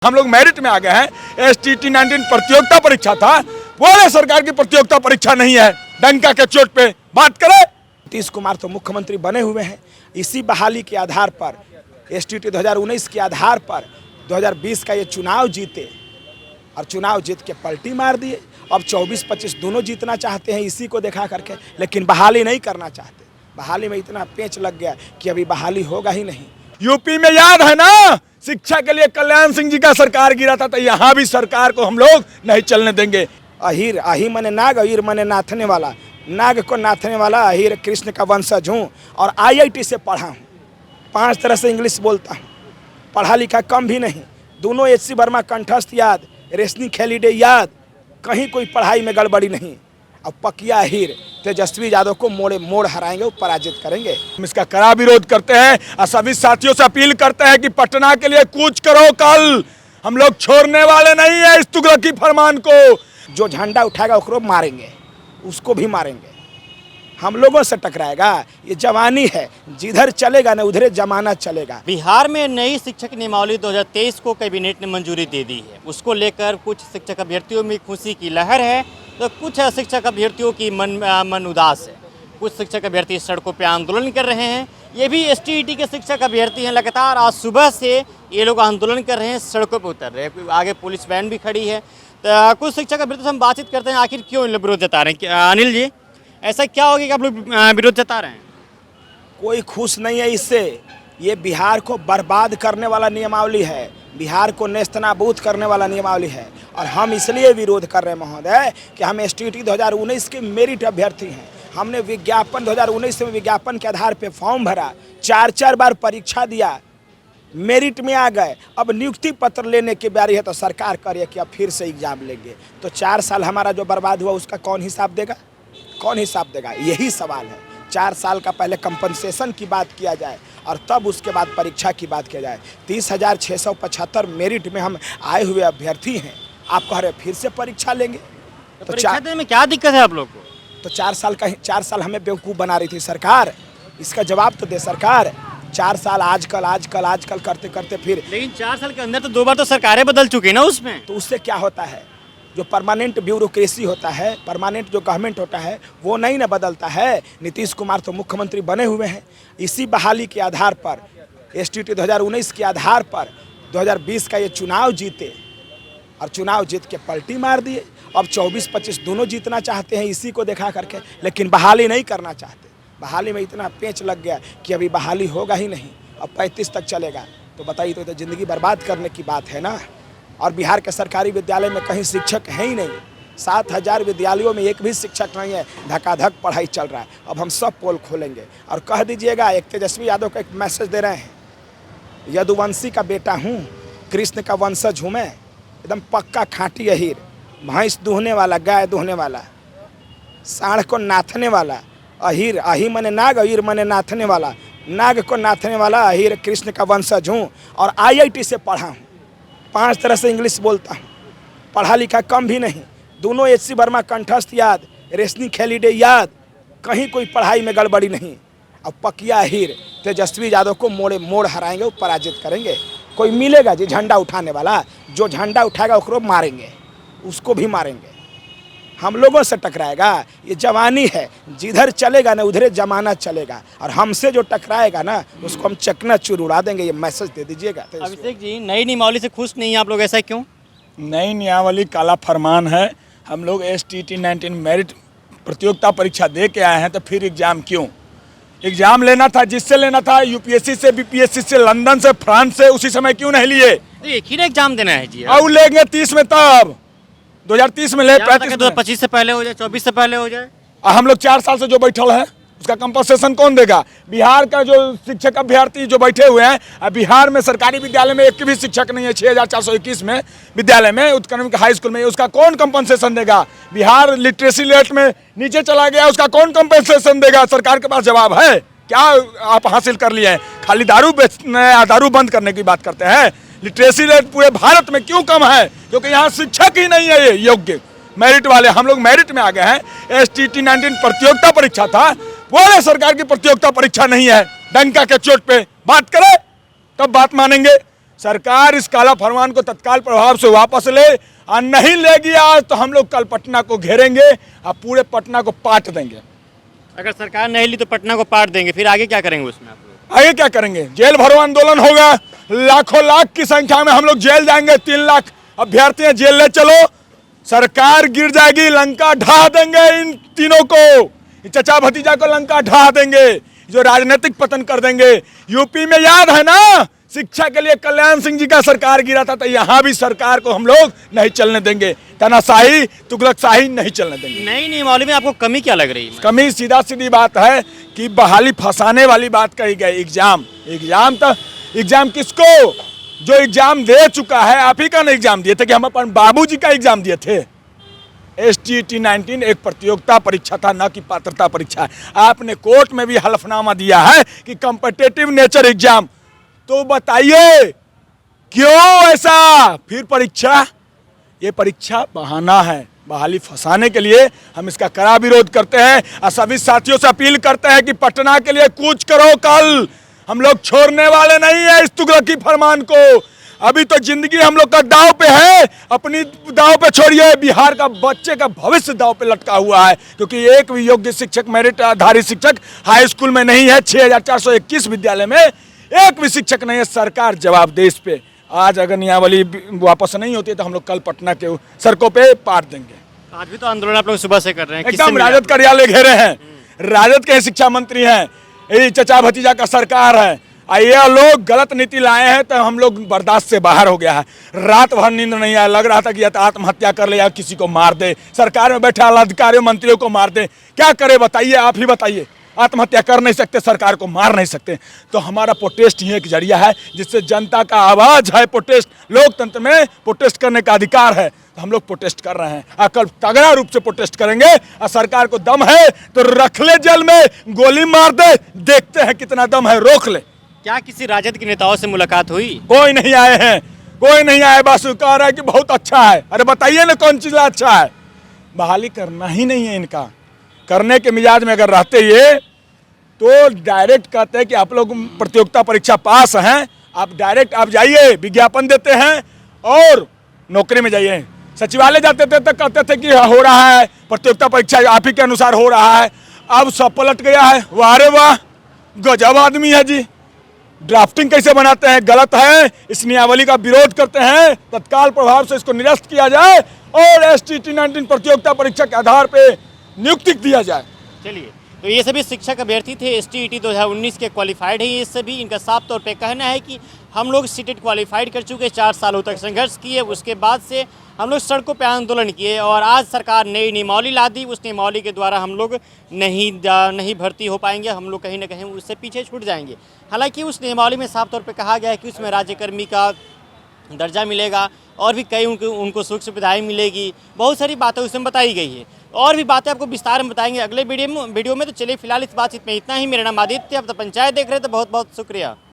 हम लोग मेरिट में आ गए हैं। STT-19 प्रतियोगिता परीक्षा था, बोले सरकार की प्रतियोगिता परीक्षा नहीं है। डंका के चोट पे बात करें। नीतीश कुमार तो मुख्यमंत्री बने हुए हैं, इसी बहाली के आधार पर STT 2019 के आधार पर 2020 का ये चुनाव जीते और चुनाव जीत के पलटी मार दिए। अब 24-25 दोनों जीतना चाहते हैं इसी को देखा करके, लेकिन बहाली नहीं करना चाहते। बहाली में इतना पेंच लग गया कि अभी बहाली होगा ही नहीं। यूपी में याद है ना, शिक्षा के लिए कल्याण सिंह जी का सरकार गिरा था, तो यहाँ भी सरकार को हम लोग नहीं चलने देंगे। अहीर अही मने नाग, अहीर मने नाथने वाला, नाग को नाथने वाला अहीर कृष्ण का वंशज हूँ और IIT से पढ़ा हूँ, 5 तरह से इंग्लिश बोलता हूँ, पढ़ा लिखा कम भी नहीं। दोनों HC वर्मा कंठस्थ याद, रेशनी खेलीडे याद, कहीं कोई पढ़ाई में गड़बड़ी नहीं। अब पकिया अहीर तेजस्वी यादव को मोड़ हराएंगे, वो पराजित करेंगे। हम इसका कड़ा विरोध करते हैं और सभी साथियों से अपील करते हैं कि पटना के लिए कूच करो। कल हम लोग छोड़ने वाले नहीं है इस तुगलकी फरमान को। जो झंडा उठाएगा उसको मारेंगे, उसको भी मारेंगे, हम लोगों से टकराएगा। ये जवानी है, जिधर चलेगा ना उधर जमाना चलेगा। बिहार में नई शिक्षक नियमावली 2023 को कैबिनेट ने मंजूरी दे दी है। उसको लेकर कुछ शिक्षक अभ्यर्थियों में खुशी की लहर है, तो कुछ शिक्षक अभ्यर्थियों की मन उदास है। कुछ शिक्षक अभ्यर्थी सड़कों पर आंदोलन कर रहे हैं। ये भी STT के शिक्षक अभ्यर्थी हैं। लगातार आज सुबह से ये लोग आंदोलन कर रहे हैं, सड़कों पर उतर रहे हैं। आगे पुलिस वैन भी खड़ी है। तो कुछ शिक्षक अभ्यर्थी से हम बातचीत करते हैं, आखिर क्यों इन लोग विरोध जता रहे हैं। अनिल जी, ऐसा क्या हो गया कि आप लोग विरोध जता रहे हैं? कोई खुश नहीं है इससे। ये बिहार को बर्बाद करने वाला नियमावली है, बिहार को नेस्तनाबूद करने वाला नियमावली है। और हम इसलिए विरोध कर रहे हैं महोदय कि हम STT 2019 के मेरिट अभ्यर्थी हैं। हमने विज्ञापन 2019 में विज्ञापन के आधार पे फॉर्म भरा, 4 बार परीक्षा दिया, मेरिट में आ गए। अब नियुक्ति पत्र लेने की बारी है तो सरकार करे कि अब फिर से एग्जाम लेंगे, तो 4 साल हमारा जो बर्बाद हुआ उसका कौन हिसाब देगा? कौन हिसाब देगा? यही सवाल है। 4 साल का पहले कंपनसेशन की बात किया जाए और तब उसके बाद परीक्षा की बात किया जाए। 30,675 मेरिट में हम आए हुए अभ्यर्थी हैं, आप कह रहे फिर से परीक्षा लेंगे? तो परीक्षा देने में क्या दिक्कत है आप लोग को? तो 4 साल हमें बेवकूफ़ बना रही थी सरकार, इसका जवाब तो दे सरकार। 4 साल आजकल करते करते फिर, लेकिन 4 साल के अंदर तो 2 बार तो सरकारें बदल चुकी है ना उसमें। तो उससे क्या होता है? जो परमानेंट ब्यूरोक्रेसी होता है, परमानेंट जो गवर्नमेंट होता है वो नहीं ना बदलता है। नीतीश कुमार तो मुख्यमंत्री बने हुए हैं, इसी बहाली के आधार पर STT 2019 के आधार पर 2020 का ये चुनाव जीते और चुनाव जीत के पलटी मार दिए। अब 24-25 दोनों जीतना चाहते हैं इसी को देखा करके, लेकिन बहाली नहीं करना चाहते। बहाली में इतना पेंच लग गया कि अभी बहाली होगा ही नहीं। अब 35 तक चलेगा तो बताइए, तो ज़िंदगी बर्बाद करने की बात है ना। और बिहार के सरकारी विद्यालय में कहीं शिक्षक है ही नहीं। 7,000 विद्यालयों में एक भी शिक्षक नहीं है, धकाधक पढ़ाई चल रहा है। अब हम सब पोल खोलेंगे और कह दीजिएगा। एक तेजस्वी यादव का एक मैसेज दे रहे हैं, यदुवंशी का बेटा हूँ, कृष्ण का वंशज हूँ मैं, एकदम पक्का खाँटी अहीर, भैंस दूहने वाला, गाय दूहने वाला, साढ़ को नाथने वाला अहीर, अही मने नाग, अहीर मने नाथने वाला, नाग को नाथने वाला अहीर कृष्ण का वंशज हूँ और IIT से पढ़ा हूँ, 5 तरह से इंग्लिश बोलता हूँ, पढ़ा लिखा कम भी नहीं। दोनों HC वर्मा कंठस्थ याद, रेशनी खेलीडे याद, कहीं कोई पढ़ाई में गड़बड़ी नहीं। अब पकिया अहीर तेजस्वी यादव को मोड़ हराएंगे, वो पराजित करेंगे। कोई मिलेगा जी झंडा उठाने वाला? जो झंडा उठाएगा उसको मारेंगे, उसको भी मारेंगे, हम लोगों से टकराएगा। ये जवानी है, जिधर चलेगा ना उधर जमाना चलेगा। और हमसे जो टकराएगा ना उसको हम चकनाचूर उड़ा देंगे। ये मैसेज दे दीजिएगा। अभिषेक जी, नई नियमावली से खुश नहीं है आप लोग, ऐसा क्यों? नई नियमावली काला फरमान है। हम लोग STT-19 मेरिट प्रतियोगिता परीक्षा दे के आए हैं, तो फिर एग्जाम क्यों? एग्जाम लेना था, जिससे लेना था, UPSC से, BPSC से, लंदन से, फ्रांस से, उसी समय क्यों नहीं लिए? तो एक ही एग्जाम देना है जी। और लेंगे 30 में, तब 2030 में ले, 35 में, 25 से पहले हो जाए, 24 से पहले हो जाए। हम लोग 4 साल से जो बैठल है उसका कंपनसेशन कौन देगा? बिहार का जो शिक्षक अभ्यर्थी जो बैठे हुए हैं, अब बिहार में सरकारी विद्यालय में एक भी शिक्षक नहीं है। 6,421 में विद्यालय में, उत्क्रमिक हाई स्कूल में, उसका कौन कंपनसेशन देगा? बिहार लिटरेसी रेट में नीचे चला गया, उसका कौन कंपनसेशन देगा? सरकार के पास जवाब है क्या? आप हासिल कर लिए हैं? खाली दारू बंद करने की बात करते हैं। लिटरेसी रेट पूरे भारत में क्यों कम है? क्योंकि यहाँ शिक्षक ही नहीं है ये योग्य मेरिट वाले। हम लोग मेरिट में आ गए हैं। STT-19 प्रतियोगिता परीक्षा था, बोले सरकार की प्रतियोगिता परीक्षा नहीं है। डंका के चोट पे बात करें तब बात मानेंगे। सरकार इस काला फरमान को तत्काल प्रभाव से वापस ले, और नहीं लेगी आज तो हम लोग कल पटना को घेरेंगे और पूरे पटना को पाट देंगे। अगर सरकार नहीं ली तो पटना को पाट देंगे, फिर आगे क्या करेंगे उसमें आप लोग? आगे क्या करेंगे? जेल भरो आंदोलन होगा, लाखों लाख की संख्या में हम लोग जेल जाएंगे, 3 लाख अभ्यर्थी हैं, जेल ले चलो, सरकार गिर जाएगी, लंका ढा देंगे इन तीनों को, चचा भतीजा को लंका ढा देंगे, जो राजनीतिक पतन कर देंगे। यूपी में याद है ना, शिक्षा के लिए कल्याण सिंह जी का सरकार गिरा था, तो यहाँ भी सरकार को हम लोग नहीं चलने देंगे, तानाशाही तुगलकशाही नहीं चलने देंगे। नई नियमावली में आपको कमी क्या लग रही है? कमी सीधा सीधी बात है कि बहाली फंसाने वाली बात कही गई। एग्जाम किसको? जो एग्जाम दे चुका है, आप ही का ना एग्जाम दिए थे कि हम अपन बाबूजी का एग्जाम दिए थे। STT 19 एक प्रतियोगिता परीक्षा था, न कि पात्रता परीक्षा। आपने कोर्ट में भी हलफनामा दिया है कि कॉम्पिटिटिव नेचर एग्जाम। तो बताइए क्यों ऐसा? फिर परीक्षा, ये परीक्षा बहाना है, बहाली फंसाने के लिए हम इसका कड़ा विरोध करते हैं और सभी साथियों से अपील करते हैं कि पटना के लिए कूच करो कल। हम लोग छोड़ने वाले नहीं है इस तुगलकी फरमान को। अभी तो जिंदगी हम लोग का दांव पे है, अपनी दांव पे छोड़िए, बिहार का बच्चे का भविष्य दांव पे लटका हुआ है, क्योंकि एक भी योग्य शिक्षक, मेरिट आधारित शिक्षक हाई स्कूल में नहीं है। 6421 विद्यालय में एक भी शिक्षक नहीं है। सरकार जवाब दे इस पे। आज अगर नियमावली वापस नहीं होती तो हम लोग कल पटना के सड़कों पे पाट देंगे। आज भी तो आंदोलन आप लोग सुबह से कर रहे हैं, एकदम राजद कार्यालय घेरे हैं, राजद के शिक्षा मंत्री हैं, ये चचा भतीजा का सरकार है, ये लोग गलत नीति लाए हैं तो हम लोग बर्दाश्त से बाहर हो गया है। रात भर नींद नहीं आया, लग रहा था कि या तो आत्महत्या कर ले या किसी को मार दे, सरकार में बैठे अधिकारियों मंत्रियों को मार दे। क्या करे बताइए, आप ही बताइए। आत्महत्या कर नहीं सकते, सरकार को मार नहीं सकते, तो हमारा प्रोटेस्ट ही एक जरिया है जिससे जनता का आवाज है। प्रोटेस्ट, लोकतंत्र में प्रोटेस्ट करने का अधिकार है, तो हम लोग प्रोटेस्ट कर रहे हैं। कल तगड़ा रूप से प्रोटेस्ट करेंगे और सरकार को दम है तो रख ले जेल में, गोली मार दे, देखते हैं कितना दम है, रोक ले। क्या किसी राजद के नेताओं से मुलाकात हुई? कोई नहीं आए हैं, कोई नहीं आए, बस कह रहा है कि बहुत अच्छा है। अरे बताइए ना कौन चीज अच्छा है? बहाली करना ही नहीं है इनका। करने के मिजाज में अगर रहते ये तो डायरेक्ट कहते हैं कि आप लोग प्रतियोगिता परीक्षा पास हैं, आप डायरेक्ट आप जाइए, विज्ञापन देते हैं और नौकरी में जाइए। सचिवालय जाते थे तो कहते थे कि हो रहा है प्रतियोगिता परीक्षा आप ही के अनुसार हो रहा है, अब सब पलट गया है। वाह रे वाह, गजब आदमी है जी। ड्राफ्टिंग कैसे बनाते हैं, गलत है। इस नियमावली का विरोध करते हैं, तत्काल प्रभाव से इसको निरस्त किया जाए और STT 19 प्रतियोगिता परीक्षा के आधार पे नियुक्ति दिया जाए। चलिए, तो ये सभी शिक्षक अभ्यर्थी थे, STT 2019 के क्वालिफाइड है। ये सभी, इनका साफ तौर पे कहना है कि हम लोग सीटेट क्वालिफाइड कर चुके, 4 सालों तक संघर्ष किए, उसके बाद से हम लोग सड़कों पे आंदोलन किए और आज सरकार नई नियमावली ला दी। उस नियमावली के द्वारा हम लोग नहीं भर्ती हो पाएंगे, हम लोग कहीं ना कहीं उससे पीछे छूट जाएंगे। हालांकि उस नियमावली में साफ तौर पे कहा गया है कि उसमें राज्यकर्मी का दर्जा मिलेगा और भी कई उनको सुख सुविधाएँ मिलेगी, बहुत सारी बातें उसमें बताई गई है। और भी बातें आपको विस्तार में बताएंगे अगले वीडियो में। तो चलिए फिलहाल इस बातचीत में इतना ही। मेरा नाम आदित्य, अब तो पंचायत देख रहे थे। बहुत बहुत शुक्रिया।